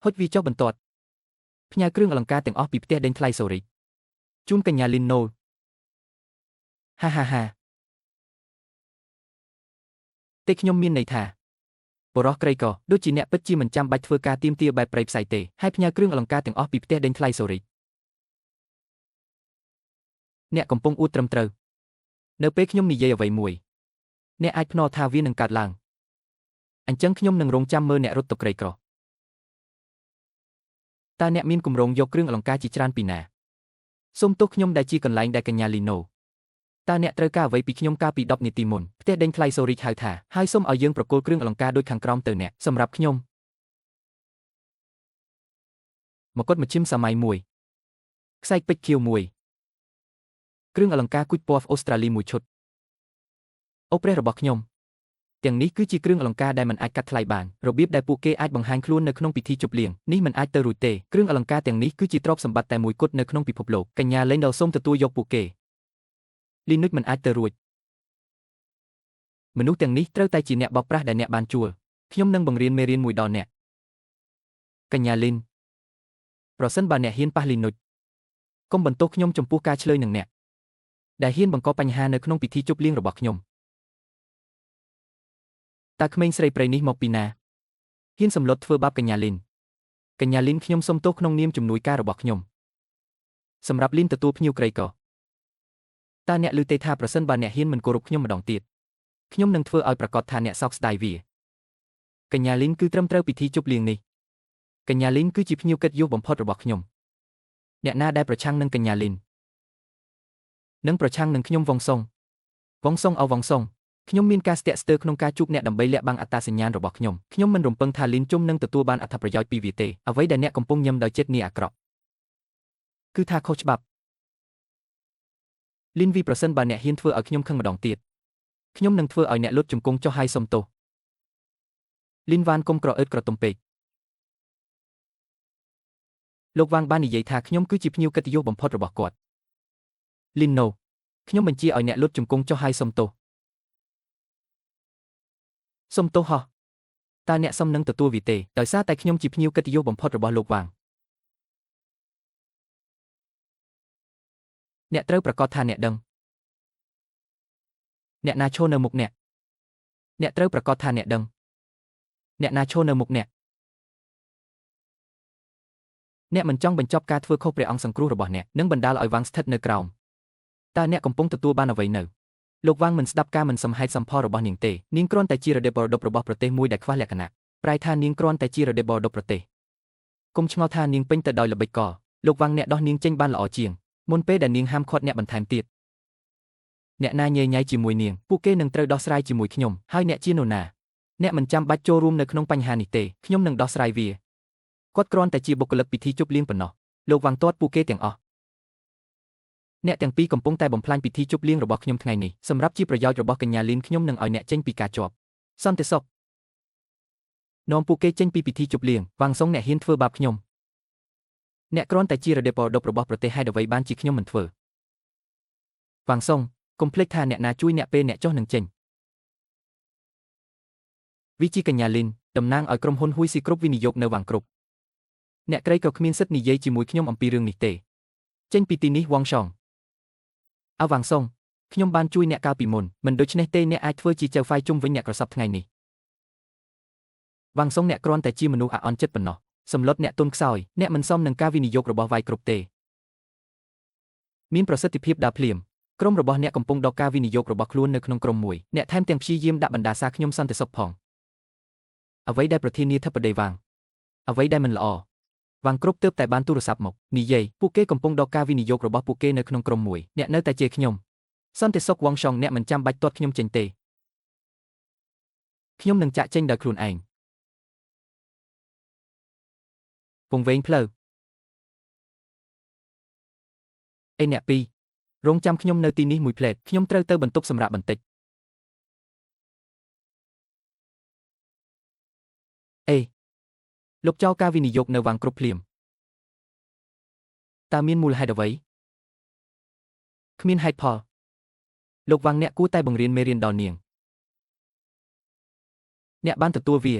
ហុចវាចុះបន្ទាត់ផ្ញើគ្រឿងអលង្ការទាំងអស់ពីផ្ទះដេញថ្លៃសូរីជូនកញ្ញាលីនណូហាហាហាទេខ្ញុំមានន័យថាបរោះក្រីក៏ដូចជាអ្នកពិតជាមិនចាំបាច់ធ្វើការទៀមទាបែបប្រៃផ្សៃទេហើយផ្ញើគ្រឿងអលង្ការទាំងអស់ពីផ្ទះដេញថ្លៃសូរីអ្នកកំពុងអួតត្រឹមត្រូវនៅពេលខ្ញុំនិយាយអ្វីមួយអ្នកអាចភ្នាល់ថាវានឹងកើតឡើងអញ្ចឹងខ្ញុំនឹងរងចាំមើលអ្នករត់ទៅក្រីក្រតើអ្នកមានគម្រោងយកគ្រឿងអលង្ការជាច្រើនពីណាសូមទោសខ្ញុំដែលជាកន្លែងដែលកញ្ញាលីណូតើអ្នកត្រូវការអ្វីពីខ្ញុំកាលពី10នាទីមុនផ្ទះដេញថ្លៃសូរីហៅថាហើយសូមឲ្យយើងប្រគល់គ្រឿងអលង្ការដូចខាងក្រោមទៅអ្នកសម្រាប់ខ្ញុំមកុដមជ្ឈិមសម័យមួយខ្សែកពេជ្រខៀវមួយគ្រឿងអលង្ការគុជពណ៌អូស្ត្រាលីមួយឈុតអូព្រះរបស់ខ្ញុំទាំងនេះគឺជាគ្រឿងអលង្ការដែលមិនអាចកាត់ថ្លៃបានរបៀបដែលពួកគេអាចបង្ហាញខ្លួននៅក្នុងពិធីជប់លៀងនេះមិនអាចទៅរួចទេគ្រឿងអលង្ការទាំងនេះគឺជាទ្រព្យសម្បត្តិតែមួយគត់នៅក្នុងពិភពលោកកញ្ញាលេងដល់សូមទទួលយកពួកគេលីនុចមិនអាចទៅរួចមនុស្សទាំងនេះត្រូវតែជាអ្នកបោកប្រាស់ដែលអ្នកបានជួលខ្ញុំនឹងបង្រៀនមេរៀនមួយដល់អ្នកកញ្ញាលីនប្រសិនបើអ្នកហ៊ានប៉ះលីនុចកុំបន្ទោសខ្ញុំចំពោះការឆ្លើយនឹងអ្នកដែលហ៊ានបង្កបញ្ហានៅក្នុងពិធីជប់លៀងរបស់ខ្ញុំតើក្មេងស្រីព្រៃនេះមកពីណាហ៊ានសម្លុតធ្វើបាបកញ្ញាលីនខ្ញុំសុំទោសក្នុងនាមជំនួយការរបស់ខ្ញុំសម្រាប់លីនទទួលភ្ញៀវក្រីក៏តើអ្នកឮទេថាប្រសិនបើអ្នកហ៊ានមិនគោរពខ្ញុំម្ដងទៀតខ្ញុំនឹងធ្វើឲ្យប្រកាសថាអ្នកសោកស្ដាយវាកញ្ញាលីនគឺត្រឹមត្រូវពិធីជប់លៀងនេះកញ្ញាលីនគឺជាភ្ញៀវកិត្តិយសបំផុតរបស់ខ្ញុំអ្នកណាដែលប្រឆាំងនឹងកញ្ញាលីននឹងប្រឆាំងនឹងខ្ញុំវងសុងខ្ញុំមានការស្ទាក់ស្ទើរក្នុងការជួបអ្នកដើម្បីលាក់បាំងអត្តសញ្ញាណរបស់ខ្ញុំមិនរំពឹងថាលីនជុំនឹងទទួលបានអត្ថប្រយោជន៍ពីវាទេអ្វីដែលអ្នកកំពុងញឹមដោយចិត្តនេះអាក្រក់គឺថាខុសច្បាប់លីនវីប្រសិនបើអ្នកហ៊ានធ្វើឲ្យខ្ញុំខឹងម្ដងទៀតខ្ញុំនឹងធ្វើឲ្យអ្នកលុតជង្គង់ចុះហើយសុំទោសលីនវ៉ានកុំក្រអឺតក្រទុំពេកលោកវ៉ាងបាននិយាយថាខ្ញុំគឺជាភ្ញៀវកិត្តិយសបំផុតរបស់គាត់លីនណូខ្ញុំបញ្ជាឲ្យអ្នកលុតជង្គង់ចុះហើយសុំទោសហ៎តើអ្នកសុំនឹងទទួលវាទេដោយសារតែខ្ញុំជាភ្ញៀវកិត្តិយសបំផុតរបស់លោកវ៉ាងអ្នកត្រូវប្រកាសថាអ្នកដឹងអ្នកណាឈរនៅមុខអ្នកត្រូវប្រកាសថាអ្នកដឹងអ្នកណាឈរនៅមុខអ្នកមិនចង់បញ្ចប់ការធ្វើខុសព្រះអង្គសង្គ្រោះរបស់អ្នកនិងបណ្ដាលឲ្យវ៉ាងស្ថិតនៅក្រោមតើអ្នកកំពុងទទួលបានអ្វីនៅលោកវ៉ាងមិនស្ដាប់ការមិនសមហេតុសមផលរបស់នាងទេនាងគ្រាន់តែជារ៉េបរដប់របស់ប្រទេសមួយដែលខ្វះលក្ខណៈប្រែថានាងគ្រាន់តែជារ៉េបរដប់ប្រទេសគុំឆ្ងល់ថានាងពេញទៅដោយល្បិចកលលោកវ៉ាងអ្នកដោះនាងចេញបានល្អជាងមុនពេលដែលនាងហាមឃាត់អ្នកបន្ថែមទៀតអ្នកណាញ៉ៃញ៉ៃជាមួយនាងពួកគេនឹងត្រូវដោះស្រាយជាមួយខ្ញុំហើយអ្នកជានរណាអ្នកមិនចាំបាច់ចូលរួមនៅក្នុងបញ្ហានេះទេខ្ញុំនឹងដោះស្រាយវាគាត់គ្រាន់តែជាបុគ្គលិកពិធីជប់លៀងប៉ុណ្ណោះលោកវ៉ាងទាត់ពួកគេទាំងអស់អ្នកទាំងពីរកំពុងតែបំផ្លាញពិធីជប់លៀងរបស់ខ្ញុំថ្ងៃនេះសម្រាប់ជាប្រយោជន៍របស់កញ្ញាលីនខ្ញុំនឹងឲ្យអ្នកចេញពីការជាប់សន្តិសុខនាំពួកគេចេញពីពិធីជប់លៀងវ៉ាងសុងអ្នកហ៊ានធ្វើបាបខ្ញុំអ្នកគ្រាន់តែជារ៉េបរដប់របស់ប្រទេសហេតុអ្វីបានជាខ្ញុំមិនធ្វើវ៉ាងសុងកុំភ្លេចថាអ្នកណាជួយអ្នកពេលអ្នកចុះនឹងចេញវិជាកញ្ញាលីនតំណាងឲ្យក្រុមហ៊ុនហ៊ុយស៊ីគ្រប់វិនិយោគនៅវ៉ាងគ្រប់អ្នកក្រីក៏គ្មានសិទ្ធិនិយាយជាមួយខ្ញុំអំពីរឿងនេះទេចេញពីទីនេះវ៉ងឆងវ៉ាងសុងខ្ញុំបានជួយអ្នកកាលពីមុនមិនដូច្នេះទេអ្នកអាចធ្វើជាចៅហ្វាយជុំវិញអ្នកក្រសប់ថ្ងៃនេះវ៉ាងសុងអ្នកគ្រាន់តែជាមនុស្សអាអន់ចិត្តប៉ុណ្ណោះសម្លុតអ្នកទុនខ្សោយអ្នកមិនសមនឹងការវិនិយោគរបស់វាយគ្រប់ទេមានប្រសិទ្ធភាពដល់ភ្លាមក្រុមរបស់អ្នកកំពុងដកការវិនិយោគរបស់ខ្លួននៅក្នុងក្រុមមួយអ្នកថែមទាំងព្យាយាមដាក់បណ្ដាសាខ្ញុំសន្តិសុខផងអ្វីដែលប្រធានាធិបតីវ៉ាងអ្វីដែលមិនល្អវ៉ាងគ្រប់ទើបតែបានទូរស័ព្ទមកនិយាយពួកគេកំពុងដកការវិនិយោគរបស់ពួកគេនៅក្នុងក្រុមមួយអ្នកនៅតែជេរខ្ញុំសន្តិសុខវ៉ងឆងអ្នកមិនចាំបាច់ទាត់ខ្ញុំចេញទេខ្ញុំនឹងចាក់ចេញដោយខ្លួនឯងពងវែងផ្លូវអ្នកពីររងចាំខ្ញុំនៅទីនេះមួយផ្លែតខ្ញុំត្រូវទៅបន្ទប់សម្រាប់បន្តិចលោកចោលការវិនិយោគនៅវ៉ាងគ្រប់ភ្លាមតើមានមូលហេតុអ្វីគ្មានហេតុផលលោកវ៉ាងអ្នកគួរតែបង្រៀនមេរៀនដល់នាងអ្នកបានទទួលវា